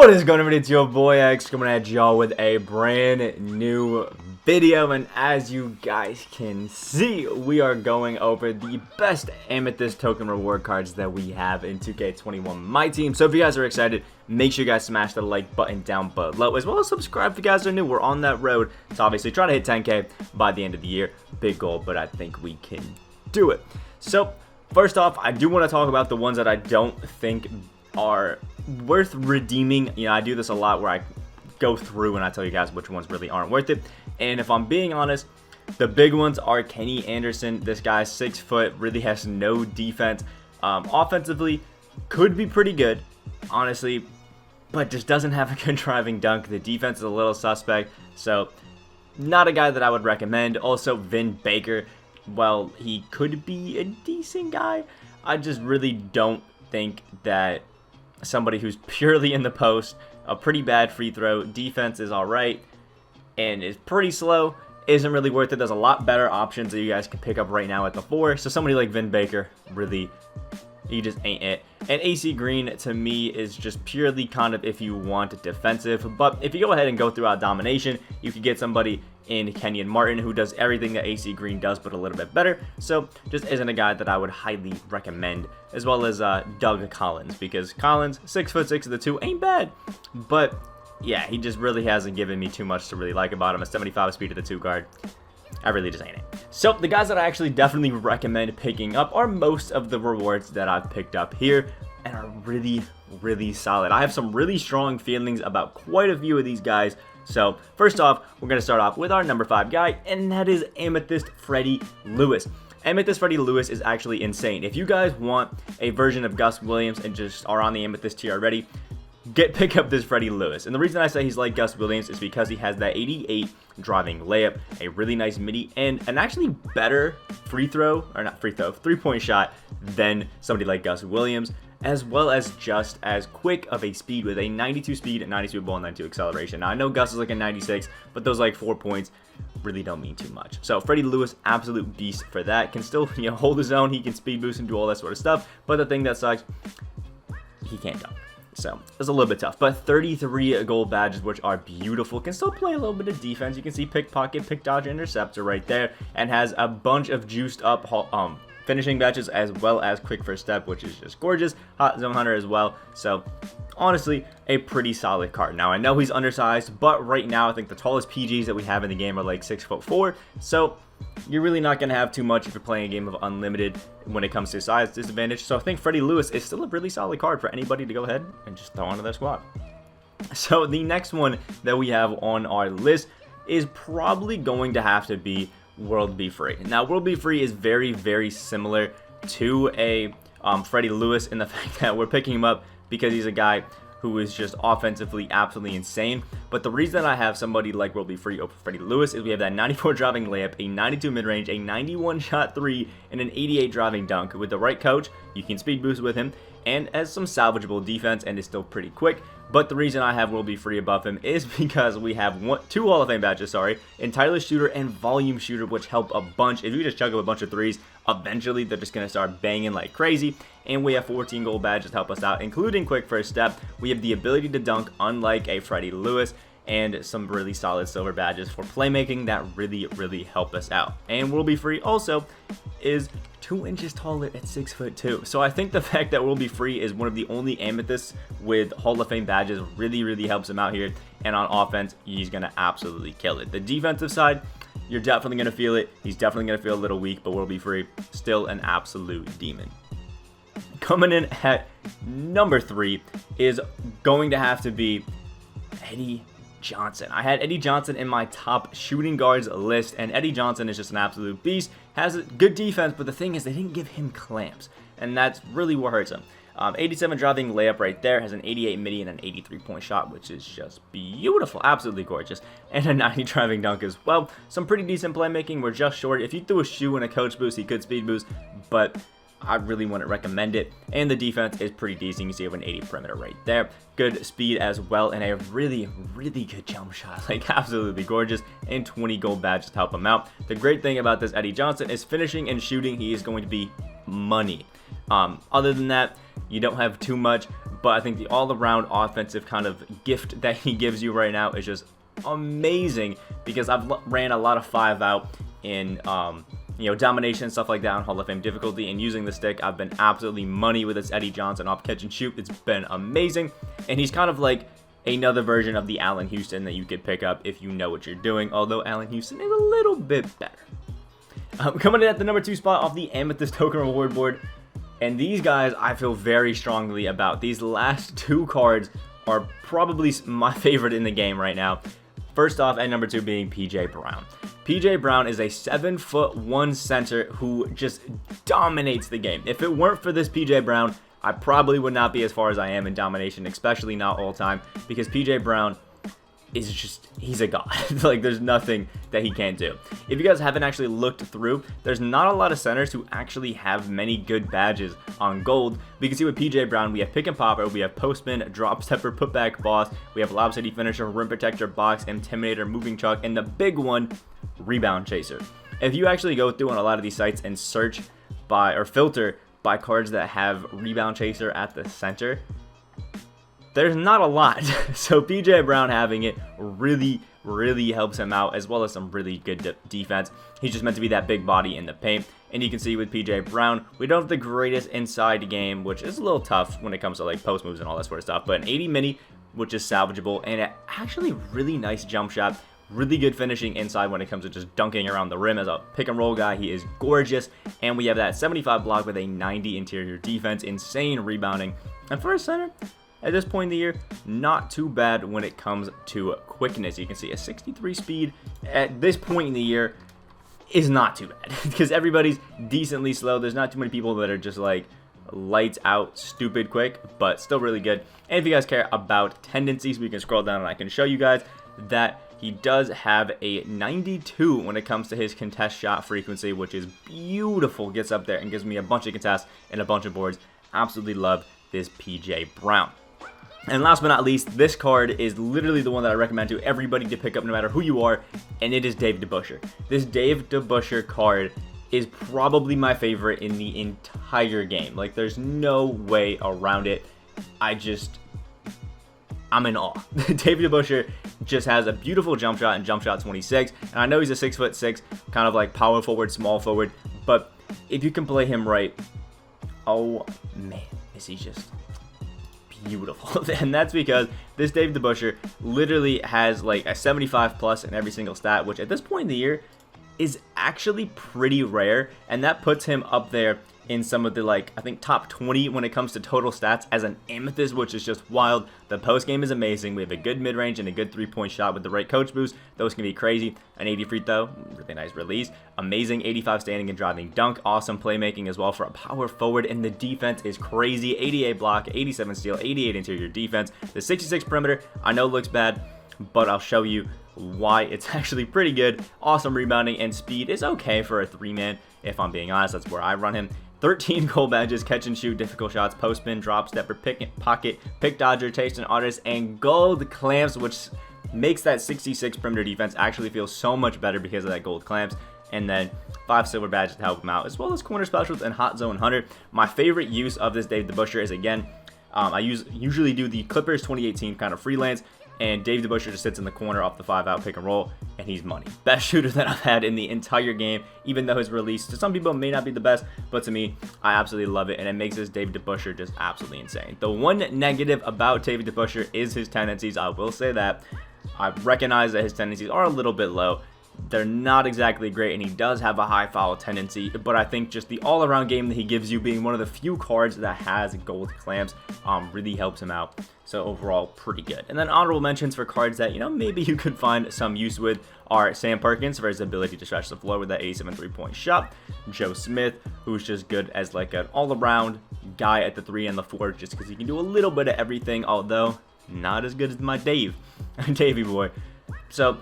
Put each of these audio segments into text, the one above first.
What is going on? It's your boy X coming at y'all with a brand new video, and as you guys can see, we are going over the best Amethyst token reward cards that we have in 2K21 MyTeam. So if you guys are excited, make sure you guys smash the like button down below, as well as subscribe if you guys are new. We're on that road to obviously try to hit 10K by the end of the year. Big goal, but I think we can do it. So first off, I do want to talk about the ones that I don't think are worth redeeming. You know, I do this a lot where I go through and I tell you guys which ones really aren't worth it. And if I'm being honest, the big ones are Kenny Anderson. This guy, 6 foot, really has no defense. Offensively, could be pretty good, honestly, but just doesn't have a good driving dunk. The defense is a little suspect, so not a guy that I would recommend. Also, Vin Baker, well, he could be a decent guy. I just really don't think that somebody who's purely in the post, a pretty bad free throw, defense is alright, and is pretty slow, isn't really worth it. There's a lot better options that you guys can pick up right now at the 4. So somebody like Vin Baker, really, he just ain't it. And AC Green, to me, is just purely kind of if you want defensive. But if you go ahead and go throughout domination, you could get somebody in Kenyon Martin who does everything that AC Green does, but a little bit better. So just isn't a guy that I would highly recommend. As well as Doug Collins, because Collins, 6'6" of the 2, ain't bad. But yeah, he just really hasn't given me too much to really like about him. A 75 speed of the 2 guard. I really just ain't it. So the guys that I actually definitely recommend picking up are most of the rewards that I've picked up here, and are really, really solid. I have some really strong feelings about quite a few of these guys. So first off, we're going to start off with our number 5 guy, and that is Amethyst Freddy Lewis. Amethyst Freddy Lewis is actually insane. If you guys want a version of Gus Williams and just are on the Amethyst tier already, pick up this Freddy Lewis. And the reason I say he's like Gus Williams is because he has that 88 driving layup, a really nice midi, and an actually better three-point shot than somebody like Gus Williams, as well as just as quick of a speed with a 92 speed, 92 ball, 92 acceleration. Now, I know Gus is like a 96, but those like 4 points really don't mean too much. So Freddy Lewis, absolute beast for that. Can still, you know, hold his own. He can speed boost and do all that sort of stuff. But the thing that sucks, he can't dunk. So it's a little bit tough. But 33 gold badges, which are beautiful. Can still play a little bit of defense. You can see pickpocket, pick dodge, interceptor right there, and has a bunch of juiced up finishing badges, as well as quick first step, which is just gorgeous. Hot zone hunter as well. So honestly, a pretty solid card. Now, I know he's undersized, but right now I think the tallest PGs that we have in the game are like 6'4". So you're really not going to have too much if you're playing a game of unlimited when it comes to size disadvantage. So I think Freddy Lewis is still a really solid card for anybody to go ahead and just throw onto their squad. So the next one that we have on our list is probably going to have to be World Be Free. Now, World Be Free is very, very similar to a Freddy Lewis in the fact that we're picking him up because he's a guy who is just offensively absolutely insane. But the reason I have somebody like World Be Free over Freddy Lewis is we have that 94 driving layup, a 92 mid-range, a 91 shot 3, and an 88 driving dunk. With the right coach, you can speed boost with him, and has some salvageable defense, and is still pretty quick. But the reason I have World Be Free above him is because we have 2 Hall of Fame badges, and tireless shooter and volume shooter, which help a bunch. If you just chug up a bunch of threes, eventually they're just going to start banging like crazy. And we have 14 gold badges to help us out, including quick first step. We have the ability to dunk, unlike a Freddy Lewis, and some really solid silver badges for playmaking that really, really help us out. And World Be Free also is 2 inches taller at 6'2". So I think the fact that World Be Free is one of the only Amethysts with Hall of Fame badges really, really helps him out here. And on offense, he's going to absolutely kill it. The defensive side, you're definitely going to feel it. He's definitely going to feel a little weak, but World Be Free, still an absolute demon. Coming in at number 3 is going to have to be Eddie Johnson. I had Eddie Johnson in my top shooting guards list, and Eddie Johnson is just an absolute beast. Has a good defense, but the thing is they didn't give him clamps, and that's really what hurts him. 87 driving layup right there, has an 88 midi and an 83-point shot, which is just beautiful, absolutely gorgeous, and a 90 driving dunk as well. Some pretty decent playmaking. We're just short. If you threw a shoe and a coach boost, he could speed boost, but I really wouldn't recommend it. And the defense is pretty decent. You see we have an 80 perimeter right there. Good speed as well, and a really, really good jump shot. Like, absolutely gorgeous. And 20 gold badges to help him out. The great thing about this Eddie Johnson is finishing and shooting. He is going to be money. Other than that, you don't have too much, but I think the all-around offensive kind of gift that he gives you right now is just amazing, because I've ran a lot of 5-out in domination and stuff like that on Hall of Fame difficulty, and using the stick, I've been absolutely money with this Eddie Johnson off catch and shoot. It's been amazing, and he's kind of like another version of the Allen Houston that you could pick up if you know what you're doing, although Allen Houston is a little bit better. Coming in at the number 2 spot off the Amethyst token reward board, and these guys I feel very strongly about. These last 2 cards are probably my favorite in the game right now. First off, at number 2 being PJ Brown. PJ Brown is a 7'1" center who just dominates the game. If it weren't for this PJ Brown, I probably would not be as far as I am in domination, especially not all time, because PJ Brown is just, he's a god. Like, there's nothing that he can't do. If you guys haven't actually looked through, there's not a lot of centers who actually have many good badges on gold. We can see with PJ Brown, we have pick and popper, we have postman, drop stepper, putback boss, we have lob city finisher, rim protector, box, intimidator, moving truck, and the big one, rebound chaser. If you actually go through on a lot of these sites and search by, or filter by cards that have rebound chaser at the center, there's not a lot. So PJ Brown having it really helps him out, as well as some really good defense. He's just meant to be that big body in the paint. And you can see with PJ Brown, we don't have the greatest inside game, which is a little tough when it comes to like post moves and all that sort of stuff, but an 80 mini, which is salvageable, and an actually really nice jump shot. Really good finishing inside when it comes to just dunking around the rim. As a pick and roll guy, he is gorgeous. And we have that 75 block with a 90 interior defense, insane rebounding. And for a center, at this point in the year, not too bad when it comes to quickness. You can see a 63 speed at this point in the year is not too bad, because everybody's decently slow. There's not too many people that are just like lights out stupid quick, but still really good. And if you guys care about tendencies, we can scroll down and I can show you guys that he does have a 92 when it comes to his contest shot frequency, which is beautiful. Gets up there and gives me a bunch of contests and a bunch of boards. Absolutely love this PJ Brown. And last but not least, this card is literally the one that I recommend to everybody to pick up no matter who you are, and it is Dave DeBusschere. This Dave DeBusschere card is probably my favorite in the entire game. Like, there's no way around it. I'm in awe. Dave DeBusschere just has a beautiful jump shot and jump shot 26. And I know he's a 6'6", kind of like power forward, small forward. But if you can play him right, oh man, is he just beautiful. And that's because this Dave DeBusschere literally has like a 75 plus in every single stat, which at this point in the year is actually pretty rare. And that puts him up there in some of the, like, I think top 20 when it comes to total stats as an Amethyst, which is just wild. The post game is amazing. We have a good mid-range and a good 3-point shot with the right coach boost. Those can be crazy. An 80 free throw, really nice release. Amazing 85 standing and driving dunk. Awesome playmaking as well for a power forward, and the defense is crazy. 88 block, 87 steal, 88 interior defense. The 66 perimeter, I know looks bad, but I'll show you why it's actually pretty good. Awesome rebounding, and speed is okay for a 3-man, if I'm being honest. That's where I run him. 13 gold badges, catch and shoot, difficult shots, post spin, drop stepper, pick pocket, pick dodger, taste and artist, and gold clamps, which makes that 66 perimeter defense actually feel so much better because of that gold clamps. And then 5 silver badges to help him out, as well as corner specials and hot zone hunter. My favorite use of this Dave DeBusschere is, again, I usually do the Clippers 2018 kind of freelance, and Dave DeBusschere just sits in the corner off the 5-out pick and roll, and he's money. Best shooter that I've had in the entire game, even though his release to some people may not be the best, but to me, I absolutely love it, and it makes this Dave DeBusschere just absolutely insane. The one negative about Dave DeBusschere is his tendencies. I will say that. I recognize that his tendencies are a little bit low. They're not exactly great, and he does have a high foul tendency, but I think just the all-around game that he gives you, being one of the few cards that has gold clamps, really helps him out. So overall, pretty good. And then honorable mentions for cards that, maybe you could find some use with are Sam Perkins for his ability to stretch the floor with that 87 3-point shot. Joe Smith, who's just good as like an all-around guy at the 3 and the 4, just because he can do a little bit of everything, although not as good as my Davey boy. So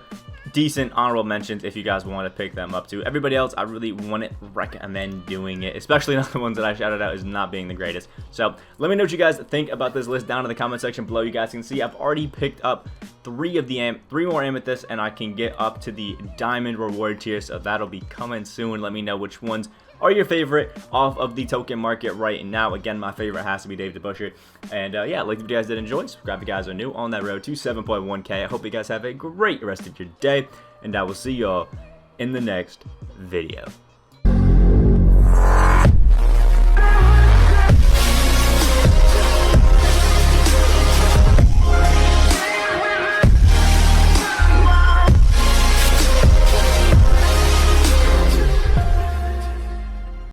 decent honorable mentions if you guys want to pick them up too. Everybody else, I really wouldn't recommend doing it, especially not the ones that I shouted out as not being the greatest. So let me know what you guys think about this list down in the comment section below. You guys can see I've already picked up 3 more amethysts, and I can get up to the diamond reward tier, so that'll be coming soon. Let me know which ones are your favorite off of the token market right now. Again, my favorite has to be DeBusschere. And yeah, like if you guys did enjoy, subscribe if you guys are new on that road to 7.1K. I hope you guys have a great rest of your day, and I will see y'all in the next video.